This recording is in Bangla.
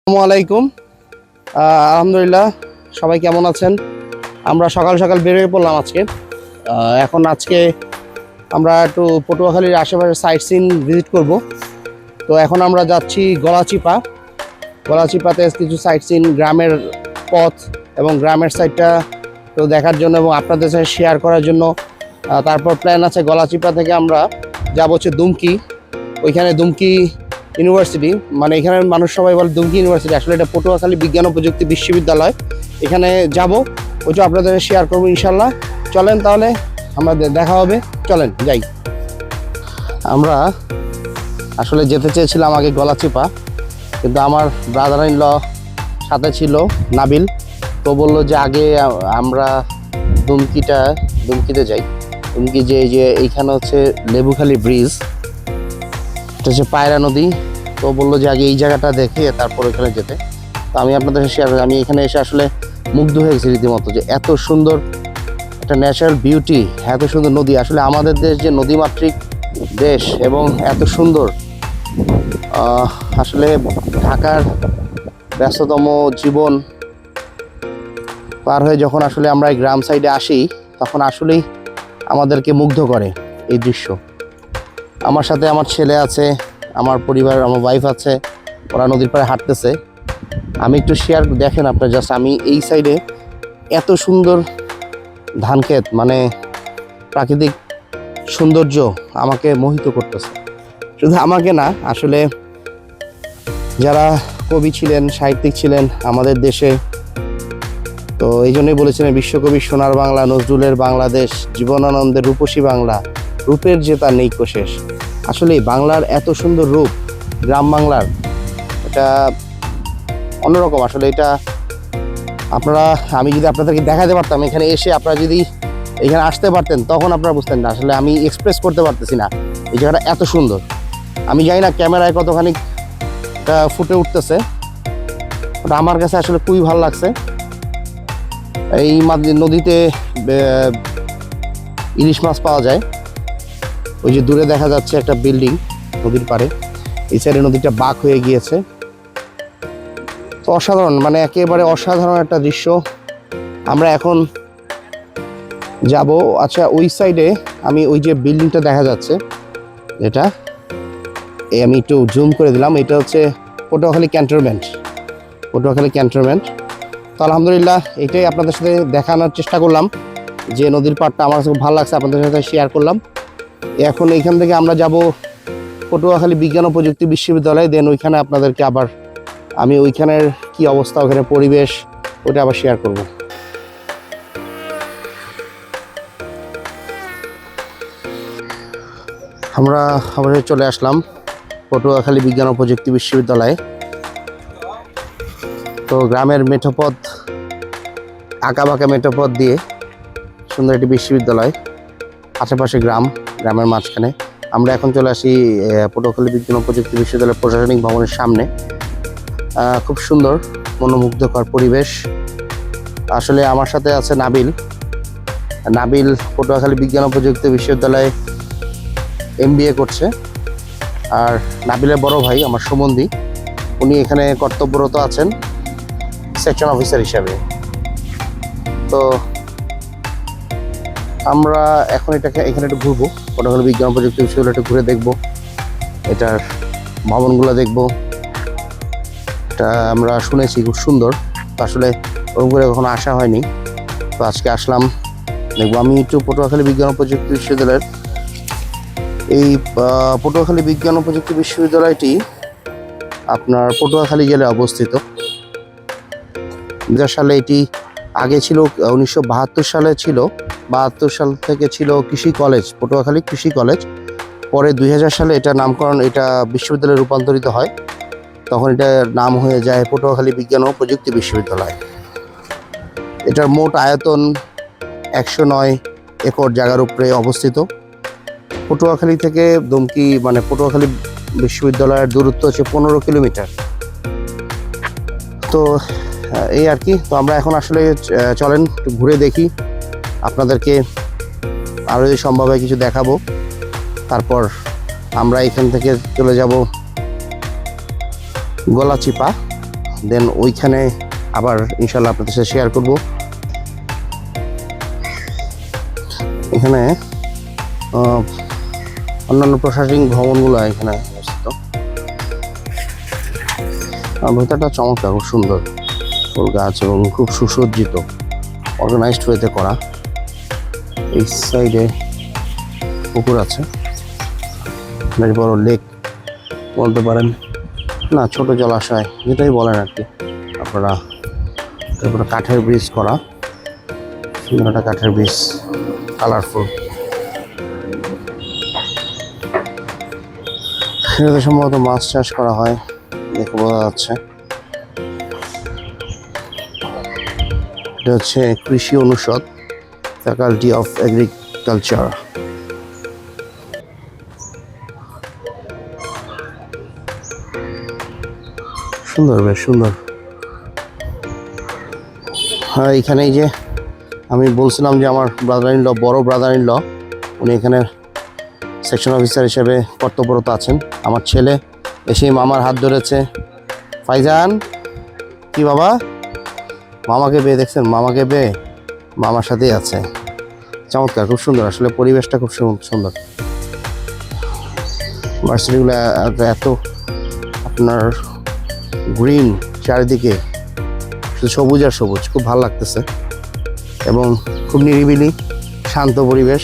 আসসালামু আলাইকুম। আলহামদুলিল্লাহ, সবাই কেমন আছেন? আমরা সকাল সকাল বেরিয়ে পড়লাম আজকে আমরা একটু পটুয়াখালীর আশেপাশে সাইট সিন ভিজিট করব। তো এখন আমরা যাচ্ছি গলাচিপাতে কিছু সাইট সিন, গ্রামের পথ এবং গ্রামের সাইডটা তো দেখার জন্য এবং আপনাদের সাথে শেয়ার করার জন্য। তারপর প্ল্যান আছে গলাচিপা থেকে আমরা যাব হচ্ছে দুমকি। ওইখানে দুমকি ইউনিভার্সিটি, মানে এখানে মানুষ সবাই বলে দুমকি ইউনিভার্সিটি, আসলে এটা পটুয়াখালী বিজ্ঞান ও প্রযুক্তি বিশ্ববিদ্যালয়। এখানে যাব, ওইটা আপনাদের শেয়ার করবো ইনশাল্লাহ। চলেন তাহলে, আমাদের দেখা হবে, চলেন যাই। আমরা আসলে যেতে চেয়েছিলাম আগে গলাচিপা, কিন্তু আমার ব্রাদার ইন ল সাথে ছিল নাবিল, তো বললো যে আগে আমরা দুমকিতে যাই। দুমকি যে এইখানে হচ্ছে লেবুখালী ব্রিজ, এটা হচ্ছে পায়রা নদী। তো বললো যে আগে এই জায়গাটা দেখে তারপর ওখানে যেতে। তো আমি আপনাদের সাথে শেয়ার করি, আমি এখানে এসে আসলে মুগ্ধ হয়ে গেছি রীতিমতো, যে এত সুন্দর একটা ন্যাচারাল বিউটি, এত সুন্দর নদী। আসলে আমাদের দেশ যে নদীমাতৃক দেশ এবং এত সুন্দর, আসলে ঢাকার ব্যস্ততম জীবন পার হয়ে যখন আসলে আমরা এই গ্রাম সাইডে আসি, তখন আসলেই আমাদেরকে মুগ্ধ করে এই দৃশ্য। আমার সাথে আমার ছেলে আছে, আমার পরিবার, আমার ওয়াইফ আছে, ওরা নদীর পাড়ে হাঁটতেছে। আমি একটু শেয়ার দেখেন আপনার, জাস্ট আমি এই সাইডে এত সুন্দর ধান ক্ষেত, মানে প্রাকৃতিক সৌন্দর্য আমাকে মোহিত করতেছে। শুধু আমাকে না, আসলে যারা কবি ছিলেন, সাহিত্যিক ছিলেন আমাদের দেশে, তো এই জন্যই বলেছিলেন বিশ্বকবি সোনার বাংলা, নজরুলের বাংলাদেশ, জীবনানন্দের রূপসী বাংলা, রূপের যে তার নেই শেষ। আসলে বাংলার এত সুন্দর রূপ, গ্রাম বাংলার, এটা অন্যরকম। আসলে এটা আমি যদি আপনাদেরকে দেখাতে পারতাম, এখানে এসে আপনারা যদি এখানে আসতে পারতেন, তখন আপনারা বুঝতেন না। আসলে আমি এক্সপ্রেস করতে পারতেছি না এই জায়গাটা এত সুন্দর। আমি জানি না ক্যামেরায় কতখানি ফুটে উঠতেছে, ওটা আমার কাছে আসলে খুবই ভালো লাগছে। এই নদীতে ইলিশ মাছ পাওয়া যায়। ওই যে দূরে দেখা যাচ্ছে একটা বিল্ডিং নদীর পাড়ে, এই সাইডে নদীটা বাঁক হয়ে গিয়েছে। তো অসাধারণ, মানে একেবারে অসাধারণ একটা দৃশ্য। আমরা এখন যাব, আচ্ছা ওই সাইডে আমি ওই যে বিল্ডিংটা দেখা যাচ্ছে, এটা আমি একটু জুম করে দিলাম, এটা হচ্ছে পটুয়াখালী ক্যান্টনমেন্ট। তো আলহামদুলিল্লাহ, এটাই আপনাদের সাথে দেখানোর চেষ্টা করলাম, যে নদীর পাড়টা আমার খুব ভালো লাগছে, আপনাদের সাথে শেয়ার করলাম। এখন এইখান থেকে আমরা যাব পটুয়াখালী বিজ্ঞান ও প্রযুক্তি বিশ্ববিদ্যালয়, দেন ওইখানে আপনাদেরকে আবার আমি ওইখানের কি অবস্থা, ওখানে পরিবেশ, ওটা আবার শেয়ার করব। আমরা আবার চলে আসলাম পটুয়াখালী বিজ্ঞান ও প্রযুক্তি বিশ্ববিদ্যালয়ে। তো গ্রামের মেঠোপথ, আঁকাবাঁকা মেঠোপথ দিয়ে সুন্দর একটি বিশ্ববিদ্যালয়, আশেপাশে গ্রামের মাঝখানে। আমরা এখন চলে আসি পটুয়াখালী বিজ্ঞান ও প্রযুক্তি বিশ্ববিদ্যালয়ের প্রশাসনিক ভবনের সামনে। খুব সুন্দর মনোমুগ্ধকর পরিবেশ। আসলে আমার সাথে আছে নাবিল পটুয়াখালী বিজ্ঞান ও প্রযুক্তি বিশ্ববিদ্যালয়ে MBA করছে। আর নাবিলের বড় ভাই আমার সুমন্দি, উনি এখানে কর্তব্যরত আছেন সেকশন অফিসার হিসাবে। তো আমরা এখন এখানে একটু ঘুরবো, পটুয়াখালী বিজ্ঞান প্রযুক্তি বিশ্ববিদ্যালয় একটু ঘুরে দেখবো, এটার ভবনগুলো দেখবো। এটা আমরা শুনেছি খুব সুন্দর, তো আসলে ওরকম করে কখনো আসা হয়নি, তো আজকে আসলাম দেখবো। আমি একটু পটুয়াখালী বিজ্ঞান ও প্রযুক্তি বিশ্ববিদ্যালয়ের এই পটুয়াখালী বিজ্ঞান ও প্রযুক্তি বিশ্ববিদ্যালয়টি আপনার পটুয়াখালী জেলায় অবস্থিত। 2000 সালে এটি আগে ছিল, 1972 সালে ছিল, 72 সাল থেকে ছিল কৃষি কলেজ, পটুয়াখালী কৃষি কলেজ। পরে 2000 সালে এটা নামকরণ, এটা বিশ্ববিদ্যালয়ে রূপান্তরিত হয়, তখন এটার নাম হয়ে যায় পটুয়াখালী বিজ্ঞান ও প্রযুক্তি বিশ্ববিদ্যালয়। এটার মোট আয়তন 109 একর জায়গার উপরে অবস্থিত। পটুয়াখালী থেকে দুমকি, মানে পটুয়াখালী বিশ্ববিদ্যালয়ের দূরত্ব হচ্ছে 15 কিলোমিটার। তো এই আর কি। তো আমরা এখন আসলে চলেন একটু ঘুরে দেখি, আপনাদেরকে আরও যদি সম্ভব হয় কিছু দেখাবো। তারপর আমরা এখান থেকে চলে যাব গলাচিপা। দেন ওইখানে আবার ইনশাল্লাহ আপনাদের সাথে শেয়ার করব। এখানে অন্যান্য প্রশাসনিক ভবনগুলো এখানে অবস্থিত। ভেতরটা চমৎকার, খুব সুন্দর ফুল গাছ এবং খুব সুসজ্জিত, অর্গানাইজড ওয়েতে করা। এই সাইডে পুকুর আছে, বেশ বড় লেক বলতে পারেন, না ছোট জলাশয় যেটাই বলেন আর কি আপনারা। তারপরে কাঠের ব্রিজ করা, সুন্দর একটা কাঠের ব্রিজ, কালারফুল। এটাতে সম্ভবত মাছ চাষ করা হয় দেখে বোঝা যাচ্ছে। এটা হচ্ছে কৃষি অনুষদ, ফ্যাকাল্টি অফ এগ্রিকালচার। সুন্দর, বেশ সুন্দর। হ্যাঁ, এখানেই যে আমি বলছিলাম যে আমার ব্রাদার ইন ল, বড় ব্রাদার ইন ল, উনি এখানে সেকশন অফিসার হিসেবে কর্তব্যরত আছেন। আমার ছেলে এসেই মামার হাত ধরেছে। ফাইজান, কি বাবা, মামাকে পেয়ে দেখছেন, মামাকে পেয়ে মামার সাথেই আছে। চমৎকার, খুব সুন্দর, আসলে পরিবেশটা খুব সুন্দর। ভার্সিটিগুলো এত আপনার গ্রিন, চারিদিকে শুধু সবুজ আর সবুজ, খুব ভালো লাগতেছে এবং খুব নিরিবিলি শান্ত পরিবেশ।